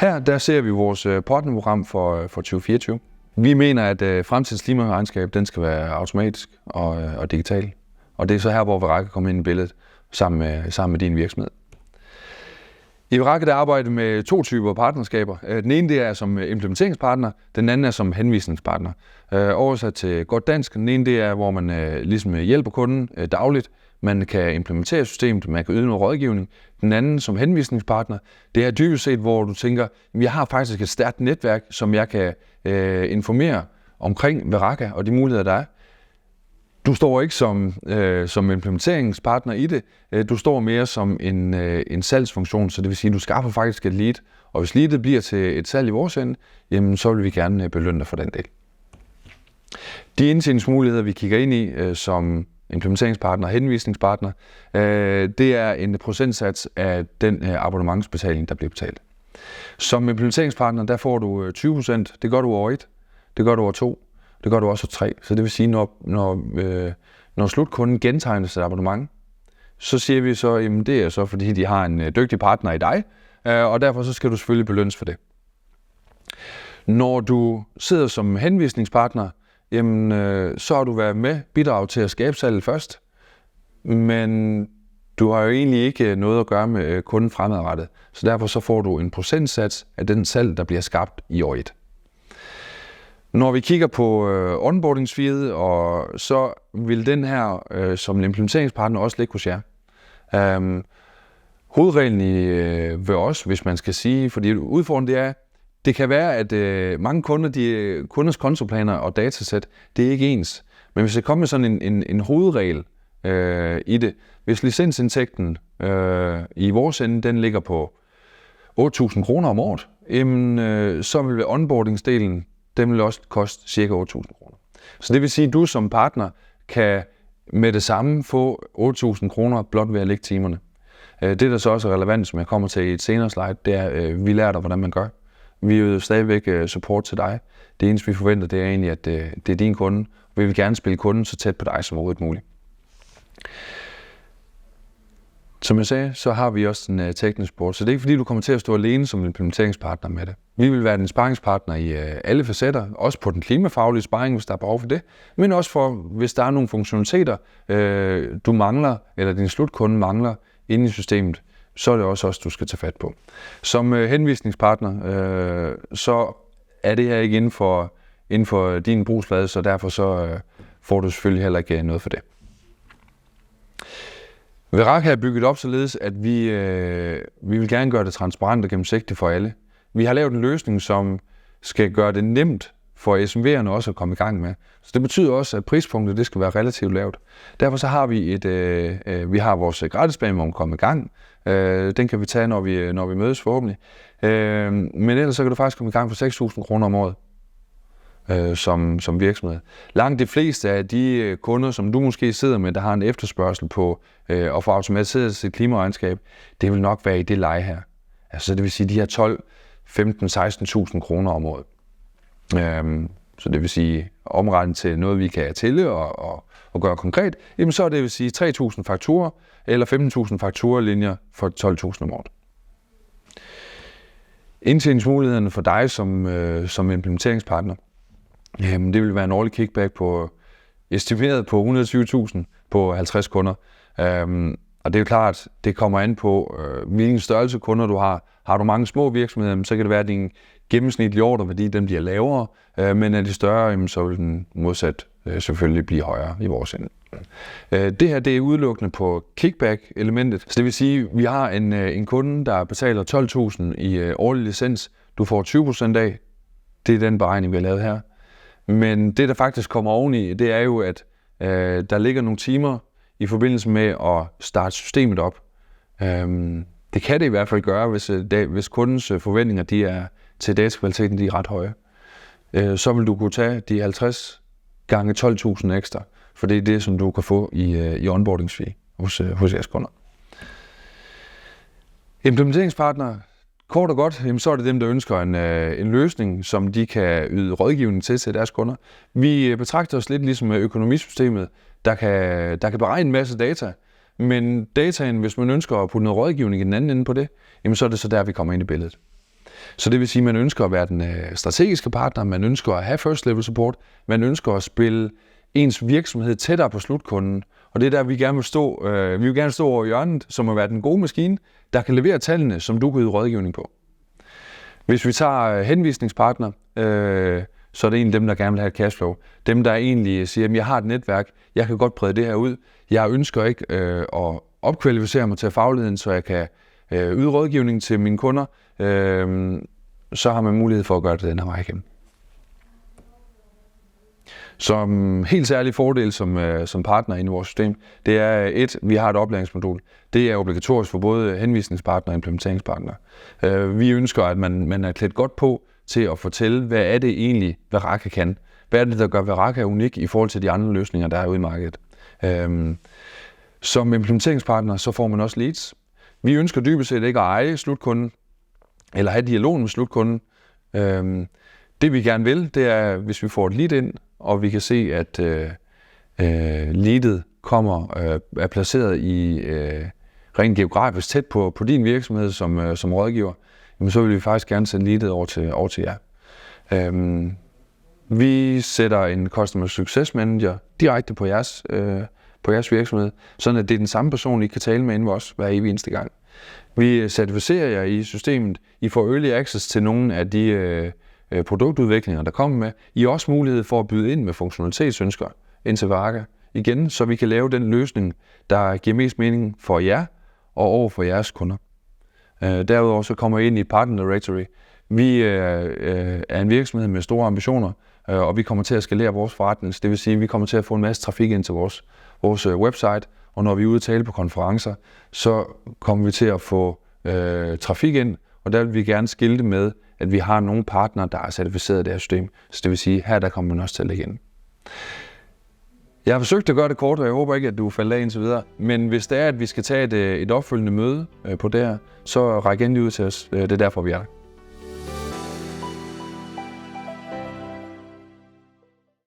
Her der ser vi vores partnerprogram for 2024. Vi mener, at fremtidens klimaregnskab den skal være automatisk og digital. Og det er så her, hvor Veraca kommer ind i billedet sammen med din virksomhed. I Veraca der arbejder med 2 typer partnerskaber. Den ene det er som implementeringspartner, den anden er som henvisningspartner. Oversat til godt dansk. Den ene det er, hvor man ligesom hjælper kunden dagligt. Man kan implementere systemet, man kan yde noget rådgivning. Den anden som henvisningspartner, det er dybest set, hvor du tænker, jeg har faktisk et stærkt netværk, som jeg kan informere omkring Veraca og de muligheder, der er. Du står ikke som implementeringspartner i det, du står mere som en salgsfunktion, så det vil sige, at du skaffer faktisk et lead, og hvis leadet bliver til et salg i vores ende, jamen, så vil vi gerne belønne dig for den del. De indtjeningsmuligheder, vi kigger ind i som implementeringspartner og henvisningspartner, det er en procentsats af den abonnementsbetaling, der bliver betalt. Som implementeringspartner, der får du 20%, det gør du over 1, det gør du over 2, det gør du også 3. Så det vil sige, når slutkunden gentegner sit abonnement, så siger vi så, jamen det er så fordi, de har en dygtig partner i dig, og derfor så skal du selvfølgelig belønnes for det. Når du sidder som henvisningspartner, jamen så har du været med bidrag til at skabe salget først, men du har jo egentlig ikke noget at gøre med kunden fremadrettet, så derfor så får du en procentsats af den salg, der bliver skabt i år 1. Når vi kigger på onboardingsfiet, og så vil den her som en implementeringspartner også ligge hos jer. Hovedreglen ved os, hvis man skal sige, fordi udfordringen det er, det kan være, at mange kunders kontoplaner og datasæt, det er ikke ens. Men hvis jeg kommer med sådan en hovedregel i det, hvis licensindtægten i vores ende, den ligger på 8.000 kroner om året, så vil onboardingsdelen, den vil også koste ca. 8.000 kroner. Så det vil sige, at du som partner kan med det samme få 8.000 kroner blot ved at lægge timerne. Det, der så også er relevant, som jeg kommer til i et senere slide, det er, at vi lærer dig, hvordan man gør. Vi er jo stadigvæk support til dig. Det eneste, vi forventer, det er egentlig, at det er din kunde. Vi vil gerne spille kunden så tæt på dig som overhovedet muligt. Som jeg sagde, så har vi også en teknisk support, så det er ikke fordi, du kommer til at stå alene som implementeringspartner med det. Vi vil være din sparringspartner i alle facetter, også på den klimafaglige sparring, hvis der er behov for det, men også for, hvis der er nogle funktionaliteter, du mangler, eller din slutkunde mangler inde i systemet, så er det også os, du skal tage fat på. Som henvisningspartner, så er det her ikke inden for din brugsflade, så derfor så får du selvfølgelig heller ikke noget for det. Veraca er bygget op således, at vi vil gerne gøre det transparent og gennemsigtigt for alle. Vi har lavet en løsning, som skal gøre det nemt for SMV'erne også at komme i gang med. Så det betyder også, at prispunktet det skal være relativt lavt. Derfor så har vi har vores gratisbane om at komme i gang. Den kan vi tage, når vi mødes forhåbentlig. Men ellers så kan du faktisk komme i gang for 6.000 kroner om året som virksomhed. Langt de fleste af de kunder, som du måske sidder med, der har en efterspørgsel på at få automatiseret sit klimaregnskab, det vil nok være i det leje her. Altså det vil sige de her 12, 15, 16.000 kroner om året. Så det vil sige omregnet til noget, vi kan tælle og gøre konkret, jamen så det vil sige 3.000 fakturer eller 15.000 fakturalinjer for 12.000 om året. Indtjeningsmulighederne for dig som implementeringspartner, det vil være en årlig kickback på estimeret på 120.000 på 50 kunder. Og det er jo klart, det kommer an på, hvilken størrelse kunder du har. Har du mange små virksomheder, så kan det være, at din gennemsnitlige ordreværdi den bliver lavere, men er de større, så vil den modsat selvfølgelig blive højere i vores ende. Det her det er udelukkende på kickback-elementet. Så det vil sige, at vi har en kunde, der betaler 12.000 i årlig licens. Du får 20% af. Det er den beregning, vi har lavet her. Men det, der faktisk kommer oveni, det er jo, at der ligger nogle timer i forbindelse med at starte systemet op. Det kan det i hvert fald gøre, hvis kundens forventninger de er til datakvaliteten, de er ret høje. Så vil du kunne tage de 50 gange 12.000 ekstra, for det er det, som du kan få i onboardingsfee hos jeres kunder. Implementeringspartner, kort og godt, så er det dem, der ønsker en løsning, som de kan yde rådgivning til deres kunder. Vi betragter os lidt ligesom økonomisystemet, der kan beregne en masse data, men dataen, hvis man ønsker at putte noget rådgivning i den anden ende på det, så er det så der, vi kommer ind i billedet. Så det vil sige, at man ønsker at være den strategiske partner, man ønsker at have first level support, man ønsker at spille ens virksomhed tættere på slutkunden. Og det er der, vi gerne vil stå. Vi vil gerne stå over hjørnet, som at være den gode maskine, der kan levere tallene, som du kan yde rådgivning på. Hvis vi tager henvisningspartner, så er det en af dem, der gerne vil have et cashflow. Dem, der egentlig siger, at jeg har et netværk, jeg kan godt brede det her ud. Jeg ønsker ikke at opkvalificere mig til fagligheden, så jeg kan yde rådgivning til mine kunder. Så har man mulighed for at gøre det den her vej igennem. Som helt særlig fordel som partner inde i vores system, det er vi har et oplæringsmodul. Det er obligatorisk for både henvisningspartner og implementeringspartner. Vi ønsker, at man er klædt godt på til at fortælle, hvad er det egentlig, Veraka kan. Hvad er det, der gør Veraka unik i forhold til de andre løsninger, der er ude i markedet. Som implementeringspartner, så får man også leads. Vi ønsker dybest set ikke at eje slutkunden, eller have dialog med slutkunden. Det vi gerne vil, det er, hvis vi får et lead ind, og vi kan se, at leadet er placeret i rent geografisk tæt på din virksomhed som rådgiver, jamen, så vil vi faktisk gerne sende leadet over til jer. Vi sætter en Customer Success Manager direkte på jeres virksomhed, sådan at det er den samme person, I kan tale med inde hos hver evig eneste gang. Vi certificerer jer i systemet. I får early access til nogle af de produktudviklinger, der kommer med. I har også mulighed for at byde ind med funktionalitetsønsker ind til Veraka igen, så vi kan lave den løsning, der giver mest mening for jer og over for jeres kunder. Derudover så kommer I ind i Partner Directory. Vi er en virksomhed med store ambitioner, og vi kommer til at skalere vores forretning. Det vil sige, at vi kommer til at få en masse trafik ind til vores website, og når vi er ude at tale på konferencer, så kommer vi til at få trafik ind, og der vil vi gerne skilte med, at vi har nogle partnere, der er certificeret i det her system. Så det vil sige, her der kommer man også til at lægge ind. Jeg har forsøgt at gøre det kort, og jeg håber ikke, at du falder af indtil videre. Men hvis det er, at vi skal tage et opfølgende møde på det her, så ræk endelig ud til os. Det er derfor, vi er der.